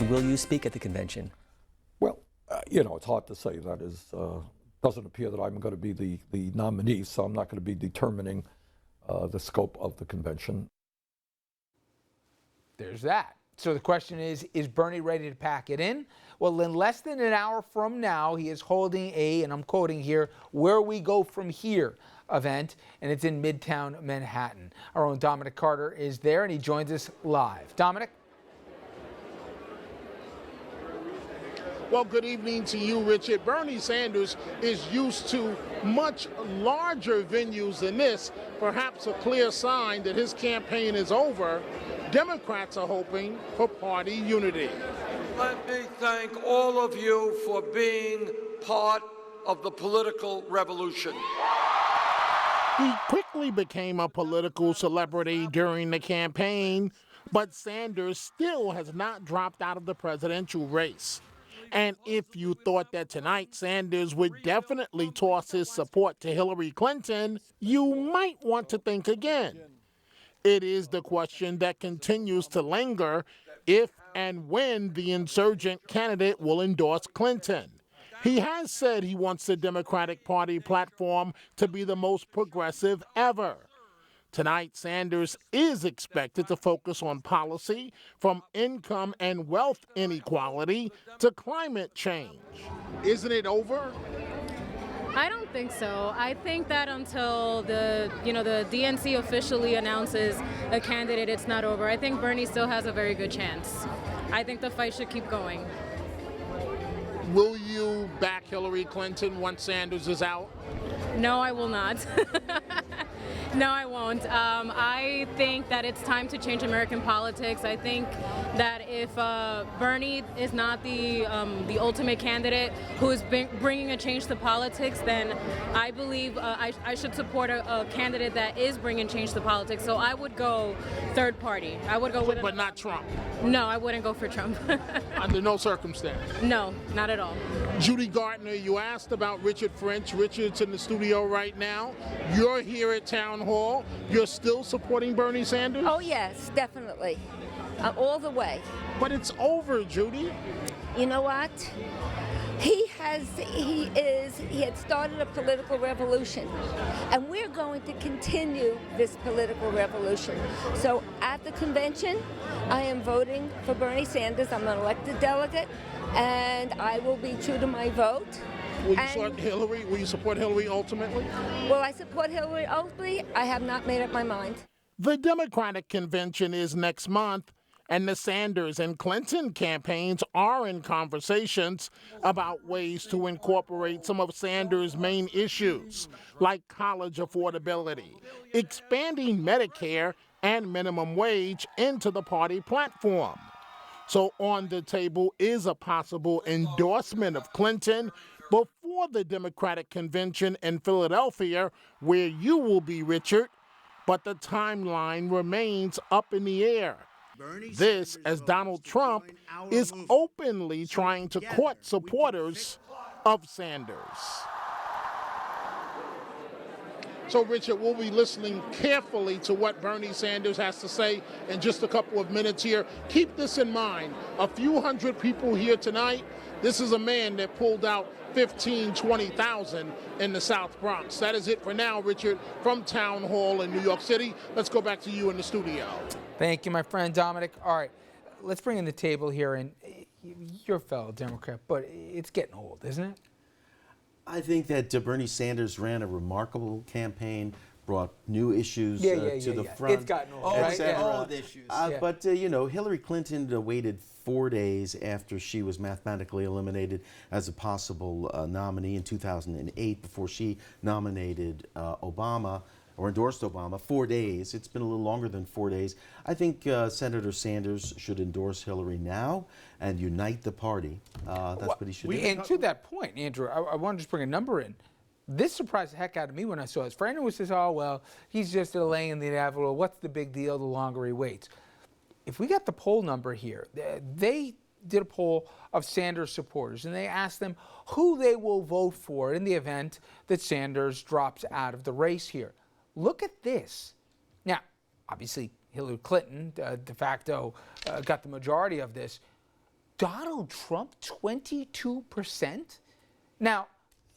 Will you speak at the convention? Well, it's hard to say. That is, doesn't appear that I'm going to be the nominee, so I'm not going to be determining the scope of the convention. There's that. So the question is Bernie ready to pack it in? Well, in less than an hour from now, he is holding and I'm quoting here, "Where we go from here" event, and it's in Midtown Manhattan. Our own Dominic Carter is there, and he joins us live. Dominic? Well, good evening to you, Richard. Bernie Sanders is used to much larger venues than this, perhaps a clear sign that his campaign is over. Democrats are hoping for party unity. Let me thank all of you for being part of the political revolution. He quickly became a political celebrity during the campaign, but Sanders still has not dropped out of the presidential race. And if you thought that tonight Sanders would definitely toss his support to Hillary Clinton, you might want to think again. It is the question that continues to linger if and when the insurgent candidate will endorse Clinton. He has said he wants the Democratic Party platform to be the most progressive ever. Tonight, Sanders is expected to focus on policy, from income and wealth inequality to climate change. Isn't it over? I don't think so. I think that until the DNC officially announces a candidate, it's not over. I think Bernie still has a very good chance. I think the fight should keep going. Will you back Hillary Clinton once Sanders is out? No, I will not. No, I won't. I think that it's time to change American politics. I think that if Bernie is not the ultimate candidate who is bringing a change to politics, then I believe I should support a candidate that is bringing change to politics. So I would go third party. I would go with. But not Trump. No, I wouldn't go for Trump. Under no circumstance. No, not at all. Judy Gardner, you asked about Richard French. Richard's in the studio right now. You're here at Town Hall. You're still supporting Bernie Sanders? Oh, yes, definitely. All the way. But it's over, Judy. You know what? He had started a political revolution, and we're going to continue this political revolution. So at the convention, I am voting for Bernie Sanders. I'm an elected delegate, and I will be true to my vote. Will you support Hillary? Will you support Hillary ultimately? Will I support Hillary ultimately? I have not made up my mind. The Democratic convention is next month, and the Sanders and Clinton campaigns are in conversations about ways to incorporate some of Sanders' main issues, like college affordability, expanding Medicare and minimum wage into the party platform. So on the table is a possible endorsement of Clinton before the Democratic convention in Philadelphia, where you will be, Richard, but the timeline remains up in the air. This, as Donald Trump is openly trying to court supporters of Sanders. So, Richard, we'll be listening carefully to what Bernie Sanders has to say in just a couple of minutes here. Keep this in mind. A few hundred people here tonight. This is a man that pulled out 15,000, 20,000 in the South Bronx. That is it for now, Richard, from Town Hall in New York City. Let's go back to you in the studio. Thank you, my friend Dominic. All right, let's bring in the table here. And you're a fellow Democrat, but it's getting old, isn't it? I think that Bernie Sanders ran a remarkable campaign, brought new issues to the front. It's gotten old, right? Old issues. But, Hillary Clinton waited 4 days after she was mathematically eliminated as a possible nominee in 2008 before she nominated Obama or endorsed Obama. 4 days. It's been a little longer than 4 days. I think Senator Sanders should endorse Hillary now and unite the party. That's what he should do. And to that point, Andrew, I want to just bring a number in. This surprised the heck out of me when I saw this. For anyone who says, oh, well, he's just delaying the inevitable. What's the big deal the longer he waits? If we got the poll number here, they did a poll of Sanders supporters, and they asked them who they will vote for in the event that Sanders drops out of the race here. Look at this. Now, obviously, Hillary Clinton de facto got the majority of this. Donald Trump, 22%? Now,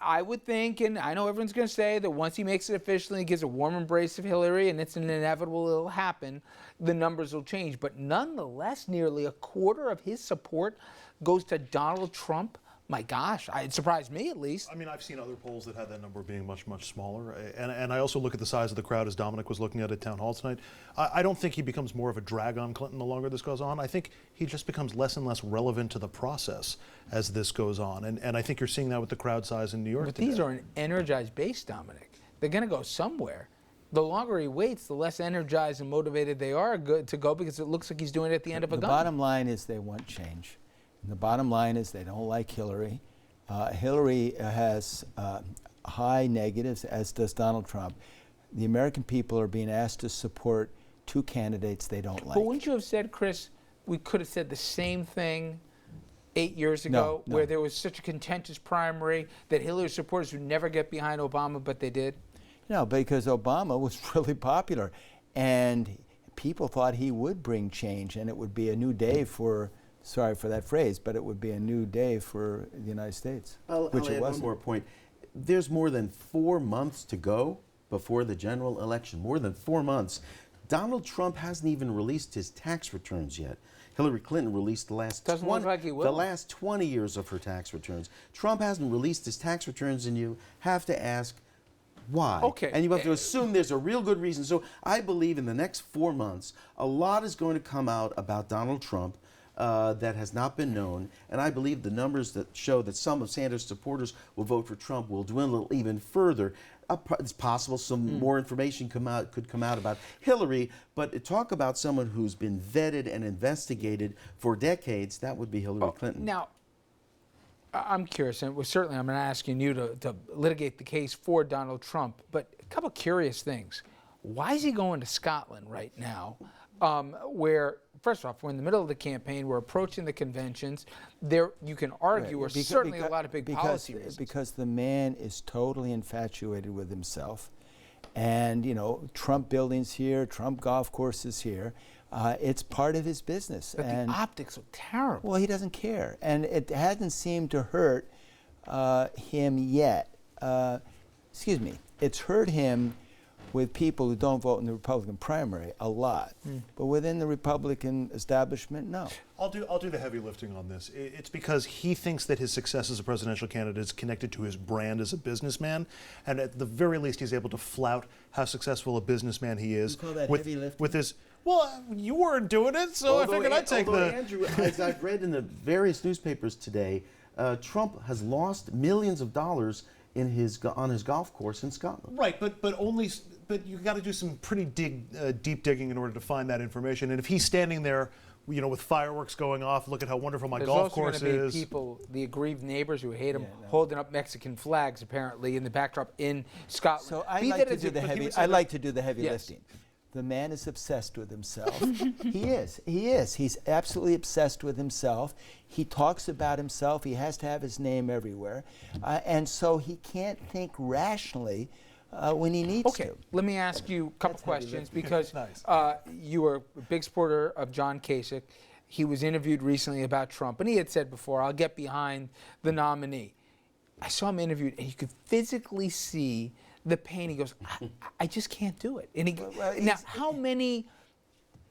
I would think, and I know everyone's going to say that once he makes it official and he gives a warm embrace of Hillary, and it's inevitable it'll happen, the numbers will change. But nonetheless, nearly a quarter of his support goes to Donald Trump. My gosh, it surprised me at least. I mean, I've seen other polls that had that number being much, much smaller. And I also look at the size of the crowd, as Dominic was looking at town hall tonight. I don't think he becomes more of a drag on Clinton the longer this goes on. I think he just becomes less and less relevant to the process as this goes on. And I think you're seeing that with the crowd size in New York today. These are an energized base, Dominic. They're going to go somewhere. The longer he waits, the less energized and motivated they are to go, because it looks like he's doing it at the end of a gun. The bottom line is they want change. And the bottom line is they don't like Hillary. Hillary has high negatives, as does Donald Trump. The American people are being asked to support two candidates they don't like. But wouldn't you have said, Chris, we could have said the same thing 8 years ago, No. where there was such a contentious primary that Hillary supporters would never get behind Obama, but they did? No, because Obama was really popular, and people thought he would bring change, and it would be a new day for, sorry for that phrase, but it would be a new day for the United States, which I'll it add wasn't. one more point. There's more than 4 months to go before the general election. More than 4 months. Donald Trump hasn't even released his tax returns yet. Hillary Clinton released the last Doesn't look like he will. the last 20 years of her tax returns. Trump hasn't released his tax returns, and you have to ask why. Okay. And you have to assume there's a real good reason. So I believe in the next 4 months, a lot is going to come out about Donald Trump that has not been known, and I believe the numbers that show that some of Sanders' supporters will vote for Trump will dwindle even further. It's possible some more information could come out about Hillary, but talk about someone who's been vetted and investigated for decades, that would be Hillary Clinton. Now, I'm curious, and certainly I'm not asking you to litigate the case for Donald Trump, but a couple curious things. Why is he going to Scotland right now, where, first off, we're in the middle of the campaign, we're approaching the conventions. There, you can argue, or certainly a lot of big policy reasons. Because the man is totally infatuated with himself. And, you know, Trump buildings here, Trump golf courses here. It's part of his business. But the optics are terrible. Well, he doesn't care. And it hasn't seemed to hurt him yet. Excuse me. It's hurt him with people who don't vote in the Republican primary a lot. But within the Republican establishment, no. I'll do the heavy lifting on this. It's because he thinks that his success as a presidential candidate is connected to his brand as a businessman, and at the very least he's able to flout how successful a businessman he is. You call that with, heavy lifting? with his, well, you weren't doing it, so I figured I'd take the... Andrew, as I've read in the various newspapers today, Trump has lost millions of dollars in on his golf course in Scotland. Right, but you got to do some pretty deep digging in order to find that information. And if he's standing there, you know, with fireworks going off, look at how wonderful my golf course is. There's also going to be people, the aggrieved neighbors who hate him, holding up Mexican flags apparently in the backdrop in Scotland. So I like to do the heavy. I like to do the heavy lifting. The man is obsessed with himself. He is. He is. He's absolutely obsessed with himself. He talks about himself. He has to have his name everywhere, and so he can't think rationally when he needs to. Okay, let me ask you a couple questions because Nice. You were a big supporter of John Kasich. He was interviewed recently about Trump, and he had said before, I'll get behind the nominee. I saw him interviewed, and you could physically see the pain. He goes, I just can't do it. And he, now, how many...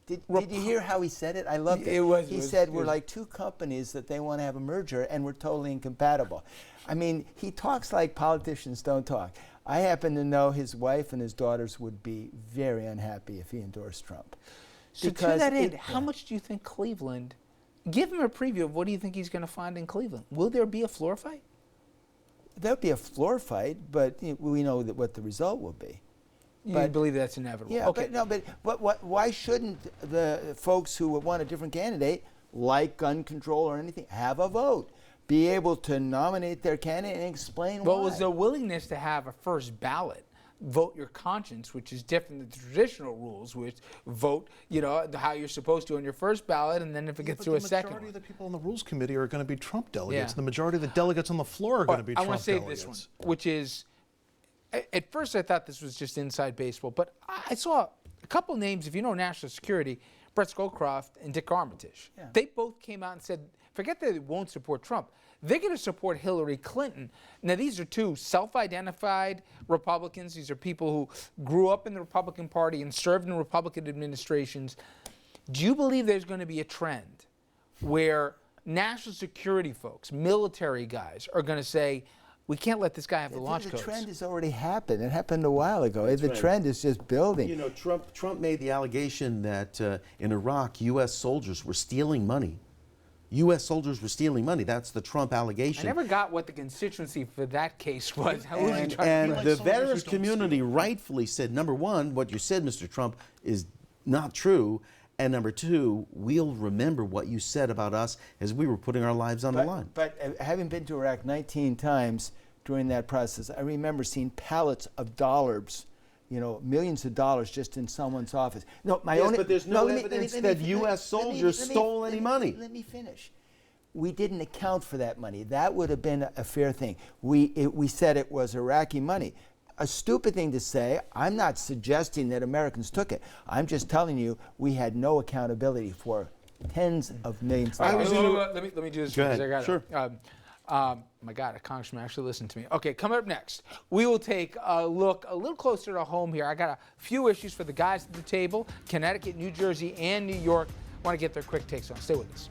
Did you hear how he said it? I loved it. He said, we're like two companies that they want to have a merger, and we're totally incompatible. I mean, he talks like politicians don't talk. I happen to know his wife and his daughters would be very unhappy if he endorsed Trump. So to that end, how much do you think Cleveland... Give him a preview of what do you think he's going to find in Cleveland. Will there be a floor fight? There'll be a floor fight, but we know what the result will be. You believe that's inevitable? Yeah, okay. but why shouldn't the folks who want a different candidate, like gun control or anything, have a vote? Be able to nominate their candidate and explain why. Well, was the willingness to have a first ballot, vote your conscience, which is different than the traditional rules, which vote, you know, how you're supposed to on your first ballot, and then if it gets to a second one. The majority of the people on the Rules Committee are going to be Trump delegates. Yeah. The majority of the delegates on the floor are going to be Trump delegates. I want to say this one, which is, at first I thought this was just inside baseball, but I saw a couple names, if you know national security, Brett SCOWCROFT and Dick Armitage. Yeah. They both came out and said, forget that they won't support Trump. They're going to support Hillary Clinton. Now, these are two self-identified Republicans. These are people who grew up in the Republican Party and served in Republican administrations. Do you believe there's going to be a trend where national security folks, military guys, are going to say, we can't let this guy have the launch codes? The trend has already happened. It happened a while ago. The right. trend is just building. You know, Trump made the allegation that in Iraq, U.S. soldiers were stealing money. U.S. soldiers were stealing money. That's the Trump allegation. I never got what the constituency for that case was. How was he And, trying to and the veterans community rightfully said, number one, what you said, Mr. Trump, is not true. And number two, we'll remember what you said about us as we were putting our lives on the line. But having been to Iraq 19 times during that process, I remember seeing pallets of dollars, you know, millions of dollars just in someone's office. No, but there's no evidence that U.S. soldiers stole any money. Let me finish. We didn't account for that money. That would have been a fair thing. We said it was Iraqi money. A stupid thing to say. I'm not suggesting that Americans took it. I'm just telling you we had no accountability for tens of millions of dollars. Let me do this. Go ahead. I got Sure. My God, a congressman actually listened to me. Okay, coming up next, we will take a look a little closer to home here. I got a few issues for the guys at the table, Connecticut, New Jersey, and New York. I want to get their quick takes on. Stay with us.